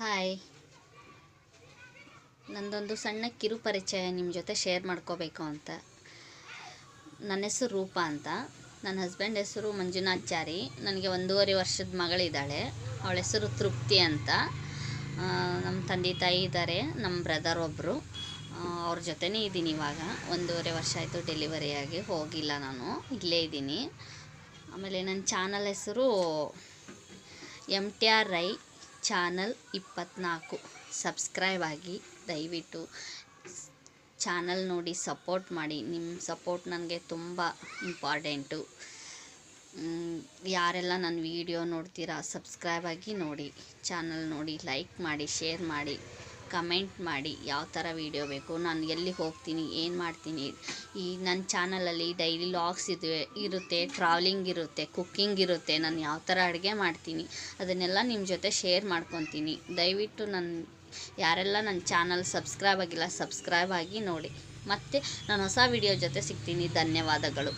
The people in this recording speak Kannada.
ಹಾಯ್, ನಂದೊಂದು ಸಣ್ಣ ಕಿರು ಪರಿಚಯ ನಿಮ್ಮ ಜೊತೆ ಶೇರ್ ಮಾಡ್ಕೋಬೇಕು ಅಂತ. ನನ್ನ ಹೆಸರು ರೂಪಾ ಅಂತ. ನನ್ನ ಹಸ್ಬೆಂಡ್ ಹೆಸರು ಮಂಜುನಾಥಾಚಾರಿ. ನನಗೆ 1.5 ವರ್ಷದ ಮಗಳಿದ್ದಾಳೆ. ಅವಳ ಹೆಸರು ತೃಪ್ತಿ ಅಂತ. ನಮ್ಮ ತಂದೆ ತಾಯಿ ಇದ್ದಾರೆ, ನಮ್ಮ ಬ್ರದರ್ ಒಬ್ಬರು. ಅವ್ರ ಜೊತೆನೇ ಇದ್ದೀನಿ ಇವಾಗ. 1.5 ವರ್ಷ ಆಯಿತು ಡೆಲಿವರಿ ಆಗಿ. ಹೋಗಿಲ್ಲ, ನಾನು ಇಲ್ಲೇ ಇದ್ದೀನಿ. ಆಮೇಲೆ ನನ್ನ ಚಾನಲ್ ಹೆಸರು MTR ರೈ ಚಾನಲ್ 24. ಸಬ್ಸ್ಕ್ರೈಬ್ ಆಗಿ, ದಯವಿಟ್ಟು ಚಾನಲ್ ನೋಡಿ ಸಪೋರ್ಟ್ ಮಾಡಿ. ನಿಮ್ಮ ಸಪೋರ್ಟ್ ನನಗೆ ತುಂಬ ಇಂಪಾರ್ಟೆಂಟು. ಯಾರೆಲ್ಲ ನನ್ನ ವಿಡಿಯೋ ನೋಡ್ತೀರಾ ಸಬ್ಸ್ಕ್ರೈಬ್ ಆಗಿ ನೋಡಿ, ಚಾನಲ್ ನೋಡಿ, ಲೈಕ್ ಮಾಡಿ, ಶೇರ್ ಮಾಡಿ, ಕಮೆಂಟ್ ಮಾಡಿ. ಯಾವ ಥರ ವೀಡಿಯೋ ಬೇಕು, ನಾನು ಎಲ್ಲಿ ಹೋಗ್ತೀನಿ, ಏನು ಮಾಡ್ತೀನಿ. ಈ ನನ್ನ ಚಾನಲಲ್ಲಿ ಡೈಲಿ ಲಾಗ್ಸ್ ಇರುತ್ತೆ, ಟ್ರಾವೆಲಿಂಗ್ ಇರುತ್ತೆ, ಕುಕ್ಕಿಂಗ್ ಇರುತ್ತೆ. ನಾನು ಯಾವ ಥರ ಅಡುಗೆ ಮಾಡ್ತೀನಿ ಅದನ್ನೆಲ್ಲ ನಿಮ್ಮ ಜೊತೆ ಶೇರ್ ಮಾಡ್ಕೊತೀನಿ. ದಯವಿಟ್ಟು ಯಾರೆಲ್ಲ ನನ್ನ ಚಾನಲ್ ಸಬ್ಸ್ಕ್ರೈಬ್ ಆಗಿಲ್ಲ ಸಬ್ಸ್ಕ್ರೈಬ್ ಆಗಿ ನೋಡಿ. ಮತ್ತು ನಾನು ಹೊಸ ವಿಡಿಯೋ ಜೊತೆ ಸಿಗ್ತೀನಿ. ಧನ್ಯವಾದಗಳು.